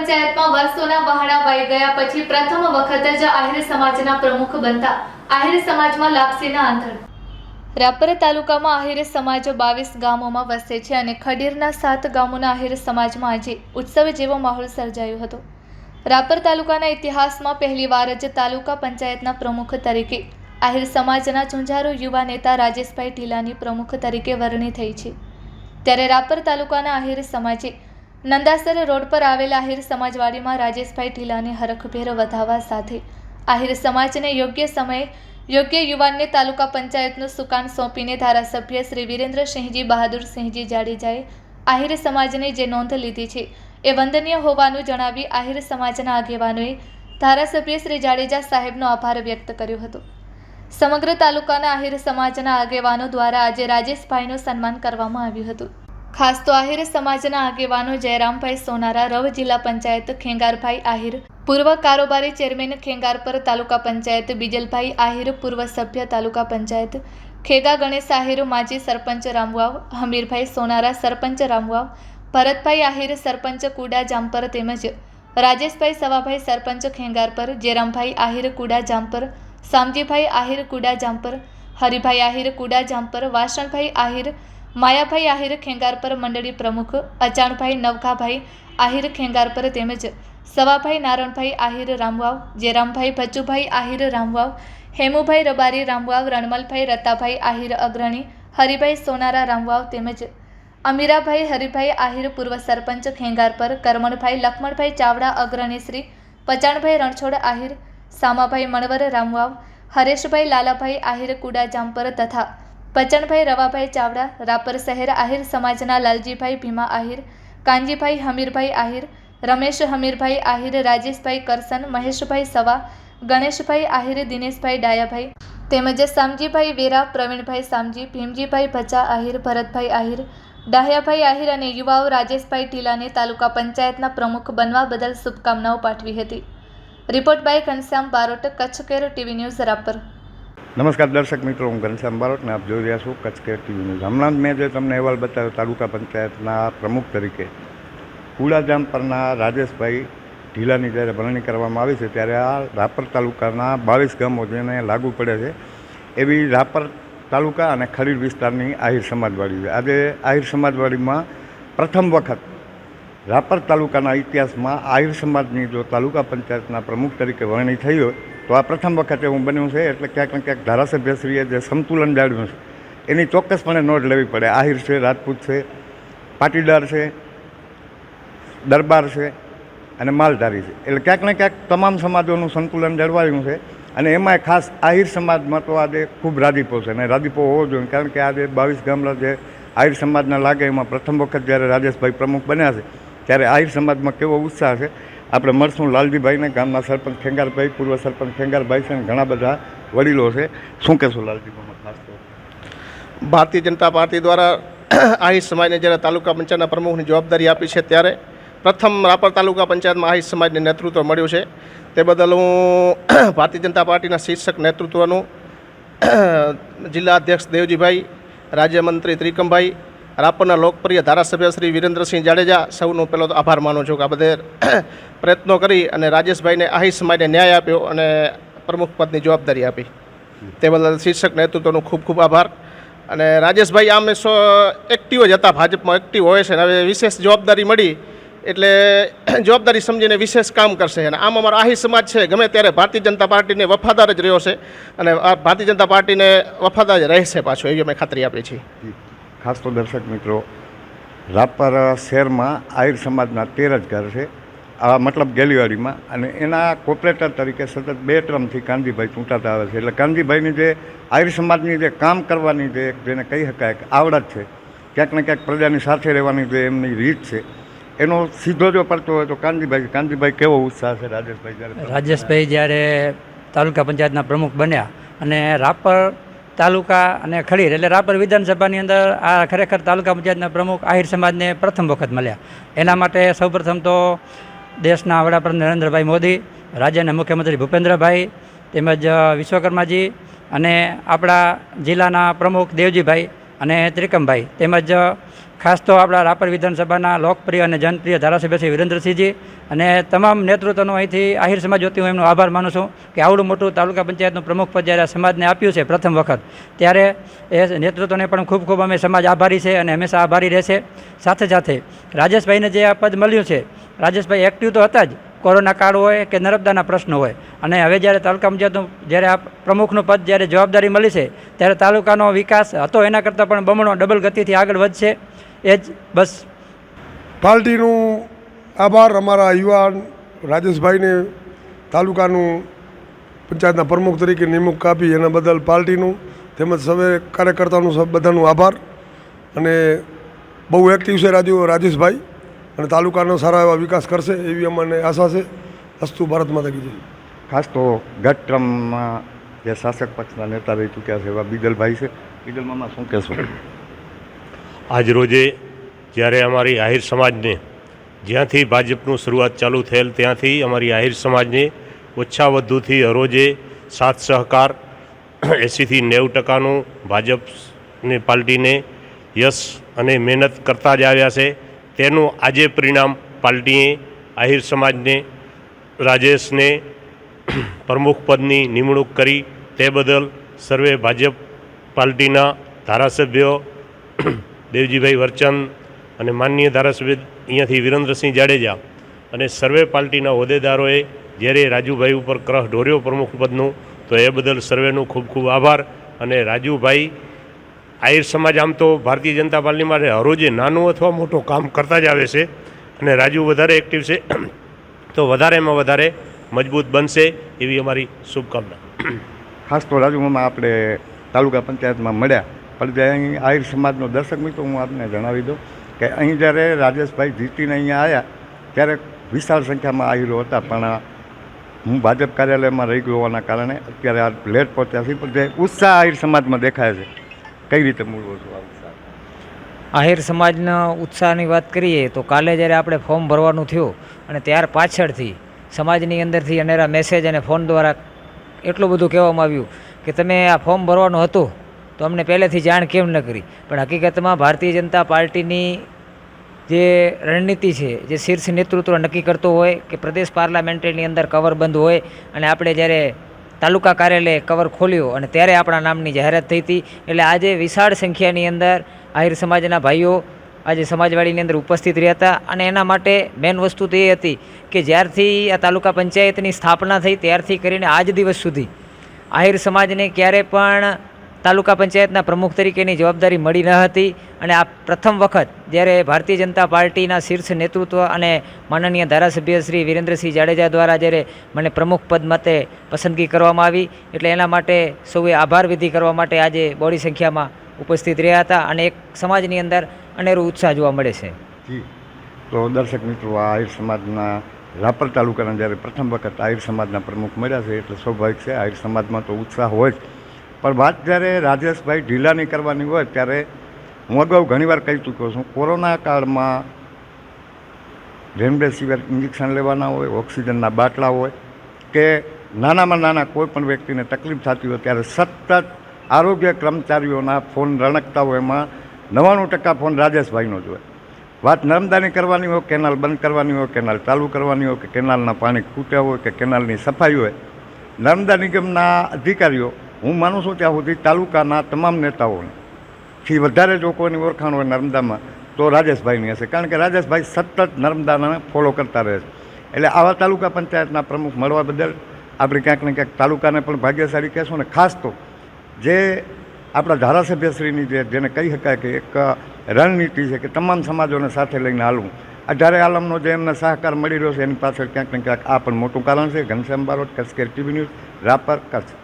પંચાયતમાં વર્ષોના વહાણા વહી ગયા પછી પ્રથમ વખત જ આહિર સમાજના પ્રમુખ બનતા આહિર સમાજમાં લાપસીના આંધણ। રાપર તાલુકામાં આહિર સમાજ 22 ગામોમાં વસે છે અને ખડીરના 7 ગામોના આહિર સમાજમાં આજે ઉત્સવ જેવો માહોલ સર્જાયો હતો। રાપર તાલુકાના ઇતિહાસમાં પહેલીવાર જ તાલુકા પંચાયતના પ્રમુખ તરીકે આહિર સમાજના ચુંજારો યુવા નેતા રાજેશભાઈ ઢીલાની પ્રમુખ તરીકે વરણી થઈ છે। ત્યારે રાપર તાલુકાના આહિર સમાજે નંદાસર રોડ પર આવેલા આહિર સમાજવાડીમાં રાજેશભાઈ ઢીલાને હરખભેર વધાવવા સાથે આહિર સમાજને યોગ્ય સમયે યોગ્ય યુવાનને તાલુકા પંચાયતનું સુકાન સોંપીને ધારાસભ્ય શ્રી વિરેન્દ્રસિંહજી બહાદુરસિંહજી જાડેજાએ આહિર સમાજને જે નોંધ લીધી છે એ વંદનીય હોવાનું જણાવી આહિર સમાજના આગેવાનોએ ધારાસભ્ય શ્રી જાડેજા સાહેબનો આભાર વ્યક્ત કર્યો હતો। સમગ્ર તાલુકાના આહિર સમાજના આગેવાનો દ્વારા આજે રાજેશભાઈનું સન્માન કરવામાં આવ્યું હતું। ખાસ તો આહિર સમાજના આગેવાનો જયરામભાઈ સોનારા, રવ જિલ્લા પંચાયત ખેંગારભાઈ આહિર, પૂર્વ કારોબારી ચેરમેન ખેંગારપર તાલુકા પંચાયત બીજલભાઈ આહિર, પૂર્વ સભ્ય તાલુકા પંચાયત ખેગા ગણેશ આહિર, માજી સરપંચ રામવાવ હમીરભાઈ સોનારા, સરપંચ રામવાવ ભરતભાઈ આહિર, સરપંચ કુડા જામપર તેમજ રાજેશભાઈ સવાભાઈ, સરપંચ ખેંગારપર, જેરામભાઈ આહિર કુડા જામપર, સામજીભાઈ આહિર કુડા જામપર, હરિભાઈ આહિર કુડા જામપર, વાસણભાઈ આહિર, માયાભાઈ આહિર ખેંગારપર મંડળી પ્રમુખ, અચાણભાઈ નવખાભાઈ આહિર ખેંગારપર તેમજ સવાભાઈ નારણભાઈ આહિર રામવાવ, જેરામભાઈ ભચુભાઈ આહિર રામવાવ, હેમુભાઈ રબારી રામવાવ, રણમલભાઈ રતાભાઈ આહિર અગ્રણી, હરિભાઈ સોનારા રામવાવ તેમજ અમીરાભાઈ હરિભાઈ આહિર પૂર્વ સરપંચ ખેંગારપર, કરમણભાઈ લક્ષ્મણભાઈ ચાવડા અગ્રણી શ્રી, પચાણભાઈ રણછોડ આહિર, સામાભાઈ મણવર રામવાવ, હરેશભાઈ લાલાભાઈ આહિર કુડા જામપર તથા પચણભાઈ રવાભાઈ ચાવડા, રાપર શહેર આહિર સમાજના લાલજીભાઈ ભીમા આહિર, કાનજીભાઈ હમીરભાઈ આહિર, રમેશ હમીરભાઈ આહિર, રાજેશભાઈ કરસન, મહેશભાઈ સવા, ગણેશભાઈ આહિર, દિનેશભાઈ ડાયાભાઈ તેમજ સામજીભાઈ વેરા, પ્રવીણભાઈ સામજી, ભીમજીભાઈ ભચા આહિર, ભરતભાઈ આહિર, ડાહ્યાભાઈ આહિર અને યુવાઓ રાજેશભાઈ ઢીલાને તાલુકા પંચાયતના પ્રમુખ બનવા બદલ શુભકામનાઓ પાઠવી હતી। Report by Ghanshyam Barot, Kutch care TV news Rapar. નમસ્કાર દર્શક મિત્રો, હું ઘનશ્યામ બારોટ ને આપ જોઈ રહ્યા છો કચ્છ કેર ટીવી ન્યૂઝ। હમણાં જ મેં જે તમને અહેવાલ બતાવ્યો તાલુકા પંચાયતના પ્રમુખ તરીકે કુડાજામ પરના રાજેશભાઈ ઢીલાની જ્યારે વરણી કરવામાં આવી છે ત્યારે આ રાપર તાલુકાના 22 ગામો જેને લાગુ પડે છે એવી રાપર તાલુકા અને ખડીર વિસ્તારની આહિર સમાજવાડી છે। આજે આહિર સમાજવાડીમાં પ્રથમ વખત રાપર તાલુકાના ઇતિહાસમાં આહિર સમાજની જો તાલુકા પંચાયતના પ્રમુખ તરીકે વરણી થઈ હોય તો આ પ્રથમ વખતે એવું બન્યું છે। એટલે ક્યાંક ને ક્યાંક ધારાસભ્યશ્રીએ જે સંતુલન જાળવ્યું છે એની ચોક્કસપણે નોંધ લેવી પડે। આહિર છે, રાજપૂત છે, પાટીદાર છે, દરબાર છે અને માલધારી છે, એટલે ક્યાંક ને ક્યાંક તમામ સમાજોનું સંતુલન જળવાયું છે અને એમાંય ખાસ આહિર સમાજમાં તો આજે ખૂબ રાજીપો છે અને રાજીપો હોવો જોઈએ, કારણ કે આજે 22 ગામડા જે આહિર સમાજના લાગે એમાં પ્રથમ વખત જ્યારે રાજેશભાઈ પ્રમુખ બન્યા છે ત્યારે આહિર સમાજમાં કેવો ઉત્સાહ છે આપણે મળશું લાલજીભાઈને, ગામના સરપંચ ખેંગારભાઈ, પૂર્વ સરપંચ ખેંગારભાઈ છે અને ઘણા બધા વડીલો છે। શું કહેશો લાલજીભાઈ? ખાસ તો ભારતીય જનતા પાર્ટી દ્વારા આહિર સમાજને જ્યારે તાલુકા પંચાયતના પ્રમુખની જવાબદારી આપી છે ત્યારે પ્રથમ રાપર તાલુકા પંચાયતમાં આહિર સમાજને નેતૃત્વ મળ્યું છે, તે બદલ હું ભારતીય જનતા પાર્ટીના શીર્ષક નેતૃત્વનું જિલ્લા અધ્યક્ષ દેવજીભાઈ, રાજ્યમંત્રી ત્રિકમભાઈ, રાપરના લોકપ્રિય ધારાસભ્ય શ્રી વિરેન્દ્રસિંહ જાડેજા સૌનો પહેલો તો આભાર માનું છું કે આ બધે પ્રયત્નો કરી અને રાજેશભાઈને આહિર સમાજને ન્યાય આપ્યો અને પ્રમુખ પદની જવાબદારી આપી, તે બદલ શીર્ષક નેતૃત્વનો ખૂબ ખૂબ આભાર। અને રાજેશભાઈ આમ એક્ટિવ જ હતા, ભાજપમાં એક્ટિવ હોય છે અને હવે વિશેષ જવાબદારી મળી એટલે જવાબદારી સમજીને વિશેષ કામ કરશે અને આમ અમારો આહિર સમાજ છે ગમે ત્યારે ભારતીય જનતા પાર્ટીને વફાદાર જ રહ્યો છે અને ભારતીય જનતા પાર્ટીને વફાદાર જ રહેશે પાછો, એવી અમે ખાતરી આપીએ છીએ। ખાસ તો દર્શક મિત્રો, રાપર શહેરમાં આહિર સમાજના 13 જ ઘર છે, આ મતલબ ગેલીવાડીમાં, અને એના કોર્પોરેટર તરીકે સતત 2 ટર્મથી કાનજીભાઈ ચૂંટાતા આવે છે। એટલે કાનજીભાઈની જે આહિર સમાજની જે કામ કરવાની જે જેને કહી શકાય કે આવડત છે, ક્યાંક ને ક્યાંક પ્રજાની સાથે રહેવાની જે એમની રીત છે એનો સીધો જો પડતો હોય તો કાનજીભાઈ કેવો ઉત્સાહ છે રાજેશભાઈ જ્યારે તાલુકા પંચાયતના પ્રમુખ બન્યા અને રાપર તાલુકા અને ખડીર એટલે રાપર વિધાનસભાની અંદર આ ખરેખર તાલુકા પંચાયતના પ્રમુખ આહિર સમાજને પ્રથમ વખત મળ્યા। એના માટે સૌપ્રથમ તો દેશના વડાપ્રધાન નરેન્દ્રભાઈ મોદી, રાજ્યના મુખ્યમંત્રી ભૂપેન્દ્રભાઈ તેમજ વિશ્વકર્માજી અને આપણા જિલ્લાના પ્રમુખ દેવજીભાઈ અને ત્રિકમભાઈ તેમજ ખાસ તો આપણા રાપર વિધાનસભાના લોકપ્રિય અને જનપ્રિય ધારાસભ્ય શ્રી વિરેન્દ્રસિંહજી અને તમામ નેતૃત્વનો અહીંથી આહિર સમાજ વતી હું એમનો આભાર માનું છું કે આવડું મોટું તાલુકા પંચાયતનું પ્રમુખ પદ જ્યારે સમાજને આપ્યું છે પ્રથમ વખત, ત્યારે એ નેતૃત્વને પણ ખૂબ ખૂબ અમે સમાજ આભારી છે અને હંમેશા આભારી રહેશે. સાથે સાથે રાજેશભાઈને જે આ પદ મળ્યું છે, રાજેશભાઈ એક્ટિવ તો હતા જ, કોરોના કાળ હોય કે નર્મદાના પ્રશ્નો હોય, અને હવે જ્યારે તાલુકા પંચાયતનું જ્યારે આ પ્રમુખનું પદ જ્યારે જવાબદારી મળી છે ત્યારે તાલુકાનો વિકાસ હતો એના કરતાં પણ બમણો ડબલ ગતિથી આગળ વધશે. એ જ બસ. પાર્ટીનું આભાર અમારા યુવાન રાજેશભાઈને તાલુકાનું પંચાયતના પ્રમુખ તરીકે નિમણૂક આપી એના બદલ પાર્ટીનું તેમજ સૌ કાર્યકર્તાનું બધાનું આભાર. અને બહુ એક્ટિવ છે રાજેશભાઈ અને તાલુકાનો સારા એવા વિકાસ કરશે એવી અમને આશા છે. અસ્તુ ભારત માતા કી જય. ખાસ તો ગત ટ્રમમાં જે શાસક પક્ષના નેતા રહી ચૂક્યા છે એવા બીદલભાઈ છે. બીદલમામાં શું કહેશો? આજ રોજે જ્યારે અમારી આહિર સમાજને જ્યાંથી ભાજપનું શરૂઆત ચાલુ થયેલ ત્યાંથી અમારી આહિર સમાજને ઓછા વધુથી હરોજે સાથ સહકાર 80થી 90% ભાજપની પાર્ટીને યશ અને મહેનત કરતા જ આવ્યા છે. તેનું આજે પરિણામ પાર્ટીએ આહિર સમાજને રાજેશને પ્રમુખ પદની નિમણૂક કરી, તે બદલ સર્વે ભાજપ પાર્ટીના ધારાસભ્યો દેવજીભાઈ વરચંદ અને માનનીય ધારાસભ્ય અહીંયાથી વિરેન્દ્રસિંહ જાડેજા અને સર્વે પાર્ટીના હોદ્દેદારોએ જ્યારે રાજુભાઈ ઉપર ક્રહ ઢોર્યો પ્રમુખ પદનું, તો એ બદલ સર્વેનું ખૂબ ખૂબ આભાર. અને રાજુભાઈ આહિર સમાજ આમ તો ભારતીય જનતા પાર્ટી માટે હરોજે નાનું અથવા મોટું કામ કરતા જ આવે છે, અને રાજુ વધારે એક્ટિવ છે તો વધારેમાં વધારે મજબૂત બનશે એવી અમારી શુભકામના. ખાસ તો રાજુમાં આપણે તાલુકા પંચાયતમાં મળ્યા, પણ જે અહીં આહિર સમાજનો દર્શક મિત્રો હું આપને જણાવી દઉં કે અહીં જ્યારે રાજેશભાઈ જીતીને અહીંયા આવ્યા ત્યારે વિશાળ સંખ્યામાં આહિરો હતા, પણ હું ભાજપ કાર્યાલયમાં રહી ગયો હોવાના કારણે અત્યારે આ લેટ પહોંચ્યા છે. પણ જે ઉત્સાહ આહિર સમાજમાં દેખાય છે, કઈ રીતે મૂળવો છો આ ઉત્સાહ? આહિર સમાજના ઉત્સાહની વાત કરીએ તો કાલે જ્યારે આપણે ફોર્મ ભરવાનું થયું અને ત્યાર પાછળથી સમાજની અંદરથી અનેરા મેસેજ અને ફોન દ્વારા એટલું બધું કહેવામાં આવ્યું કે તમે આ ફોર્મ ભરવાનું હતું તો અમને પહેલેથી જાણ કેમ ન કરી. પણ હકીકતમાં ભારતીય જનતા પાર્ટીની જે રણનીતિ છે, જે શીર્ષ નેતૃત્વ નક્કી કરતો હોય કે પ્રદેશ પાર્લામેન્ટરીની અંદર કવર બંધ હોય, અને આપણે જ્યારે તાલુકા કાર્યાલય કવર ખોલ્યો અને ત્યારે આપણા નામની જાહેરાત થઈ હતી. એટલે આજે વિશાળ સંખ્યાની અંદર આહિર સમાજના ભાઈઓ આજે સમાજવાડીની અંદર ઉપસ્થિત રહ્યા હતા. અને એના માટે મેઇન વસ્તુ તો એ હતી કે જ્યારથી આ તાલુકા પંચાયતની સ્થાપના થઈ ત્યારથી કરીને આજ દિવસ સુધી આહિર સમાજને ક્યારે પણ તાલુકા પંચાયતના પ્રમુખ તરીકેની જવાબદારી મળી ન હતી. અને આ પ્રથમ વખત જ્યારે ભારતીય જનતા પાર્ટીના શીર્ષ નેતૃત્વ અને માનનીય ધારાસભ્ય શ્રી વિરેન્દ્રસિંહ જાડેજા દ્વારા જ્યારે મને પ્રમુખ પદ માટે પસંદગી કરવામાં આવી, એટલે એના માટે સૌએ આભાર વિધિ કરવા માટે આજે બહોળી સંખ્યામાં ઉપસ્થિત રહ્યા હતા અને એક સમાજની અંદર અનેરો ઉત્સાહ જોવા મળે છે. જી, તો દર્શક મિત્રો, આ આહિર સમાજના રાપર તાલુકાના જ્યારે પ્રથમ વખત આહિર સમાજના પ્રમુખ મળ્યા છે એટલે સ્વાભાવિક છે આહિર સમાજમાં તો ઉત્સાહ હોય જ. પણ વાત જ્યારે રાજેશભાઈ ઢીલાની કરવાની હોય ત્યારે હું અગાઉ ઘણીવાર કહી ચૂક્યો છું, કોરોના કાળમાં રેમડેસિવિર ઇન્જેક્શન લેવાના હોય, ઓક્સિજનના બાટલા હોય કે નાનામાં નાના કોઈ પણ વ્યક્તિને તકલીફ થતી હોય ત્યારે સતત આરોગ્ય કર્મચારીઓના ફોન રણકતા હોય. એમાં 99% ફોન રાજેશભાઈનો જ હોય. વાત નર્મદાની કરવાની હોય, કેનાલ બંધ કરવાની હોય, કેનાલ ચાલુ કરવાની હોય, કે કેનાલના પાણી ખૂટ્યા હોય, કે કેનાલની સફાઈ હોય, નર્મદા નિગમના અધિકારીઓ, હું માનું છું ત્યાં સુધી તાલુકાના તમામ નેતાઓથી વધારે જો કોઈની ઓળખાણ હોય નર્મદામાં તો રાજેશભાઈની હશે. કારણ કે રાજેશભાઈ સતત નર્મદાને ફોલો કરતા રહે છે. એટલે આવા તાલુકા પંચાયતના પ્રમુખ મળવા બદલ આપણે ક્યાંક ને ક્યાંક તાલુકાને પણ ભાગ્યશાળી કહેશું. ને ખાસ તો જે આપણા ધારાસભ્યશ્રીની જેને કહી શકાય કે એક રણનીતિ છે કે તમામ સમાજોને સાથે લઈને હાલવું, 18 આલમનો જે એમને સહકાર મળી રહ્યો છે એની પાછળ ક્યાંક ને ક્યાંક આ પણ મોટું કારણ છે. Ghanshyam Barot, Kutch care TV news, Rapar, Kutch.